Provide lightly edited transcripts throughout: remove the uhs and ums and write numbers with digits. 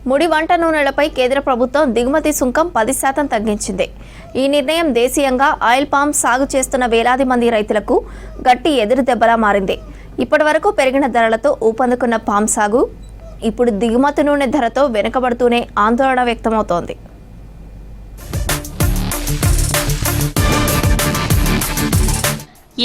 ముడి వంట నూనెలపై కేంద్ర ప్రభుత్వం దిగుమతి సుంకం 10% తగ్గించింది. ఈ నిర్ణయం దేశీయంగా ఆయిల్ పామ్ సాగు చేస్తున్న వేలాది మంది రైతులకు గట్టి ఎదురుదెబ్బలా మారింది. ఇప్పటివరకు పెరిగిన ధరలతో ఊపందుకున్న పామ్ సాగు ఇప్పుడు దిగుమతి నూనె ధరతో వెనుకబడుతూనే ఆందోళన వ్యక్తమవుతోంది.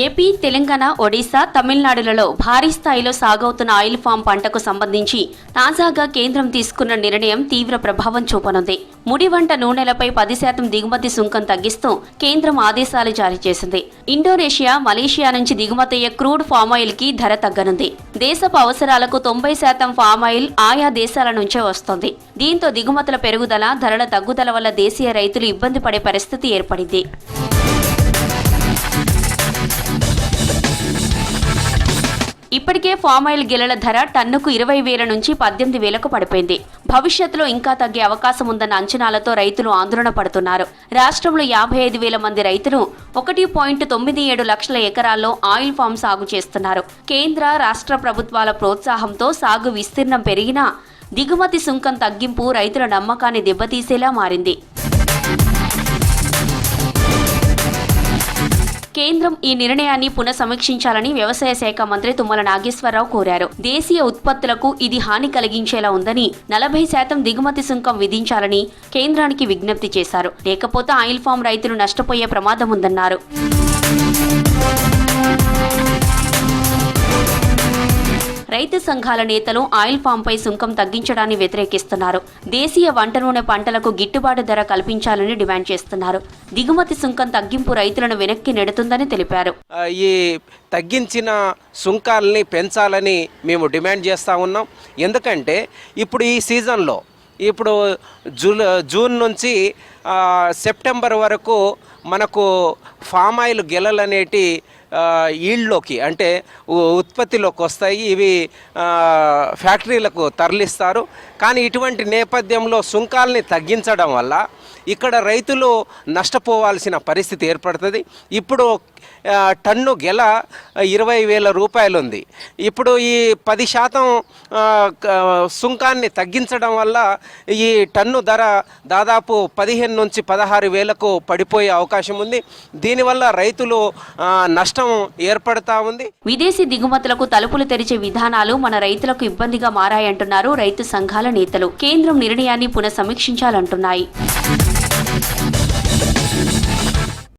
ఏపీ, తెలంగాణ, ఒడిశా, తమిళనాడులలో భారీ స్థాయిలో సాగవుతున్న ఆయిల్ ఫామ్ పంటకు సంబంధించి తాజాగా కేంద్రం తీసుకున్న నిర్ణయం తీవ్ర ప్రభావం చూపనుంది. ముడి వంట నూనెలపై 10% దిగుమతి సుంకం తగ్గిస్తూ కేంద్రం ఆదేశాలు జారీ చేసింది. ఇండోనేషియా, మలేషియా నుంచి దిగుమతయ్యే క్రూడ్ ఫామాయిల్ కి ధర తగ్గనుంది. దేశపు అవసరాలకు 90% ఫామాయిల్ ఆయా దేశాల నుంచే వస్తోంది. దీంతో దిగుమతుల పెరుగుదల, ధరల తగ్గుదల వల్ల దేశీయ రైతులు ఇబ్బంది పడే పరిస్థితి ఏర్పడింది. ఇప్పటికే ఫామాయిల్ గిలల ధర టన్నుకు 20,000 నుంచి 18,000కు పడిపోయింది. భవిష్యత్తులో ఇంకా తగ్గే అవకాశం ఉందన్న అంచనాలతో రైతులు ఆందోళన పడుతున్నారు. రాష్ట్రంలో 55,000 మంది రైతులు 1.97 లక్షల ఎకరాల్లో ఆయిల్ ఫామ్ సాగు చేస్తున్నారు. కేంద్ర, రాష్ట్ర ప్రభుత్వాల ప్రోత్సాహంతో సాగు విస్తీర్ణం పెరిగినా దిగుమతి సుంకం తగ్గింపు రైతుల నమ్మకాన్ని దెబ్బతీసేలా మారింది. కేంద్రం ఈ నిర్ణయాన్ని పునఃసమీక్షించాలని వ్యవసాయ శాఖ మంత్రి తుమ్మల నాగేశ్వరరావు కోరారు. దేశీయ ఉత్పత్తులకు ఇది హాని కలిగించేలా ఉందని 40% దిగుమతి సుంకం విధించాలని కేంద్రానికి విజ్ఞప్తి చేశారు. లేకపోతే ఆయిల్ ఫామ్ రైతులు నష్టపోయే ప్రమాదం ఉందన్నారు. రైతు సంఘాల నేతలు ఆయిల్ ఫామ్పై సుంకం తగ్గించడాన్ని వ్యతిరేకిస్తున్నారు. దేశీయ వంట నూనె పంటలకు గిట్టుబాటు ధర కల్పించాలని డిమాండ్ చేస్తున్నారు. దిగుమతి సుంకం తగ్గింపు రైతులను వెనక్కి నెడుతుందని తెలిపారు. ఈ తగ్గించిన సుంకాలని పెంచాలని మేము డిమాండ్ చేస్తూ ఉన్నాం. ఎందుకంటే ఇప్పుడు ఈ సీజన్లో ఇప్పుడు జూన్ నుంచి సెప్టెంబర్ వరకు మనకు ఫామ్ ఆయిల్ గెలలు అనేటి ఈల్డ్లోకి అంటే ఉత్పత్తిలోకి వస్తాయి. ఇవి ఫ్యాక్టరీలకు తరలిస్తారు. కానీ ఇటువంటి నేపథ్యంలో సుంకాలని తగ్గించడం వల్ల ఇక్కడ రైతులు నష్టపోవాల్సిన పరిస్థితి ఏర్పడుతుంది. ఇప్పుడు టన్ను గెల 20,000 రూపాయలు ఉంది. ఇప్పుడు ఈ 10% సుంకాన్ని తగ్గించడం వల్ల ఈ టన్ను ధర దాదాపు 15 నుంచి 16,000కు పడిపోయే అవకాశం ఉంది. దీనివల్ల రైతులు నష్టం ఏర్పడతా ఉంది. విదేశీ దిగుమతులకు తలుపులు తెరిచే విధానాలు మన రైతులకు ఇబ్బందిగా మారాయంటున్నారు రైతు సంఘాల నేతలు. కేంద్రం నిర్ణయాన్ని పునఃసమీక్షించాలంటున్నాయి.